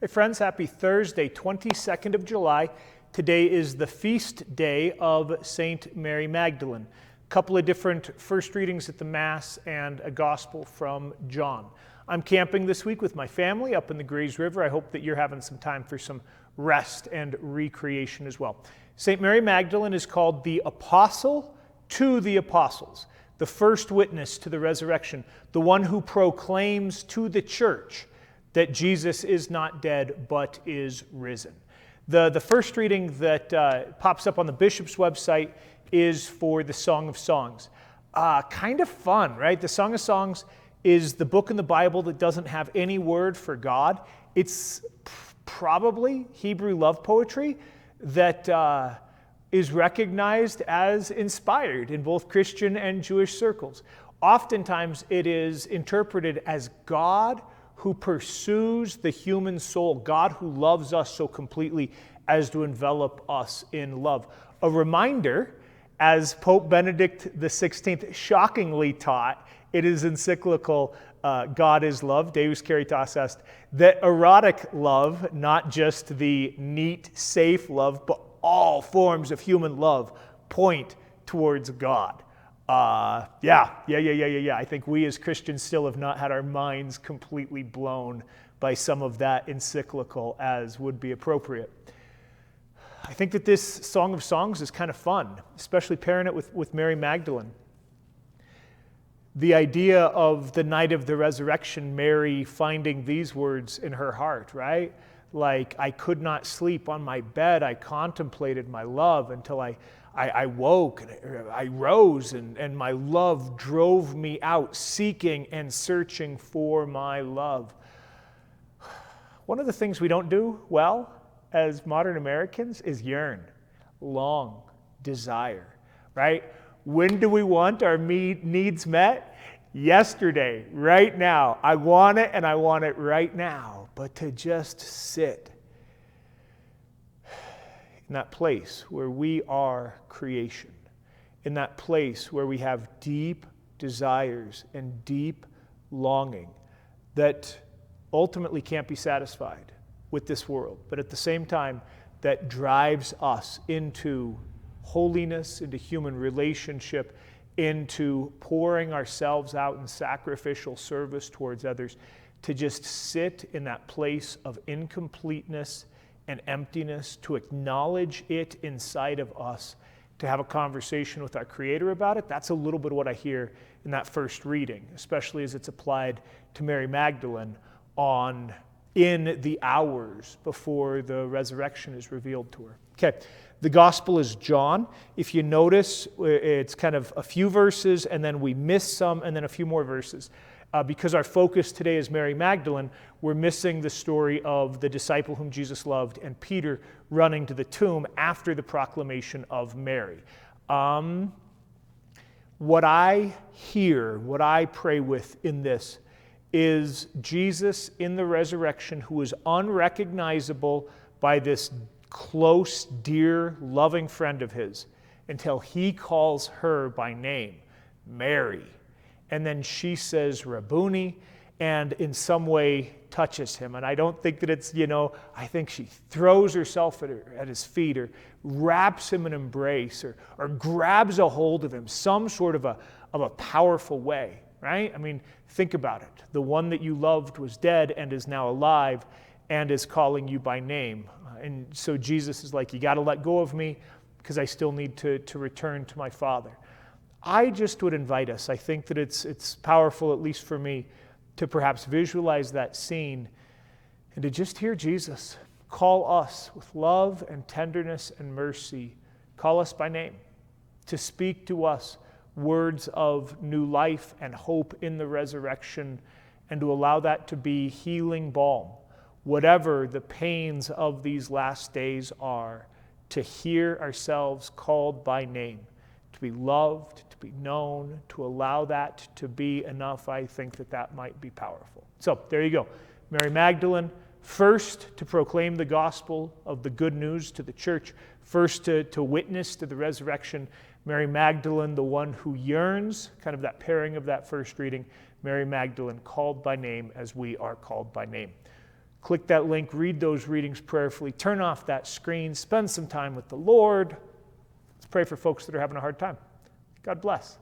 Hey friends, happy Thursday, 22nd of July. Today is the feast day of Saint Mary Magdalene. A couple of different first readings at the Mass and a gospel from John. I'm camping this week with my family up in the Grays River. I hope that you're having some time for some rest and recreation as well. Saint Mary Magdalene is called the apostle to the apostles, the first witness to the resurrection, the one who proclaims to the church that Jesus is not dead but is risen. The first reading that pops up on the bishop's website is for the Song of Songs. Kind of fun, right? The Song of Songs is the book in the Bible that doesn't have any word for God. It's probably Hebrew love poetry that is recognized as inspired in both Christian and Jewish circles. Oftentimes it is interpreted as God who pursues the human soul, God who loves us so completely as to envelop us in love. A reminder, as Pope Benedict XVI shockingly taught in his encyclical, God is Love, Deus Caritas Est, that erotic love, not just the neat, safe love, but all forms of human love point towards God. Yeah. I think we as Christians still have not had our minds completely blown by some of that encyclical as would be appropriate. I think that this Song of Songs is kind of fun, especially pairing it with Mary Magdalene. The idea of the night of the resurrection, Mary finding these words in her heart, right? Like, I could not sleep on my bed. I contemplated my love until I woke, and I rose, and my love drove me out, seeking and searching for my love. One of the things we don't do well as modern Americans is yearn, long, desire, right? When do we want our needs met? Yesterday, right now. I want it, and I want it right now. But to just sit in that place where we are creation, in that place where we have deep desires and deep longing that ultimately can't be satisfied with this world, but at the same time that drives us into holiness, into human relationship, into pouring ourselves out in sacrificial service towards others, to just sit in that place of incompleteness and emptiness, to acknowledge it inside of us, to have a conversation with our Creator about it. That's a little bit of what I hear in that first reading, especially as it's applied to Mary Magdalene in the hours before the resurrection is revealed to her. Okay, the gospel is John. If you notice, it's kind of a few verses, and then we miss some, and then a few more verses. Because our focus today is Mary Magdalene, we're missing the story of the disciple whom Jesus loved and Peter running to the tomb after the proclamation of Mary. What I hear, what I pray with in this is Jesus in the resurrection who is unrecognizable by this close, dear, loving friend of his until he calls her by name, Mary. And then she says, Rabboni, and in some way touches him. And I don't think that it's, I think she throws herself at his feet or wraps him in an embrace or grabs a hold of him, some sort of a powerful way, right? I mean, think about it. The one that you loved was dead and is now alive and is calling you by name. And so Jesus is like, you got to let go of me because I still need to return to my Father. I just would invite us, I think that it's powerful, at least for me, to perhaps visualize that scene and to just hear Jesus call us with love and tenderness and mercy, call us by name, to speak to us words of new life and hope in the resurrection, and to allow that to be healing balm, whatever the pains of these last days are, to hear ourselves called by name, to be loved, to be known, to allow that to be enough. I think that might be powerful. So there you go. Mary Magdalene, first to proclaim the gospel of the good news to the church, first to witness to the resurrection. Mary Magdalene, the one who yearns, kind of that pairing of that first reading. Mary Magdalene, called by name as we are called by name. Click that link, read those readings prayerfully, turn off that screen, spend some time with the Lord. Let's pray for folks that are having a hard time. God bless.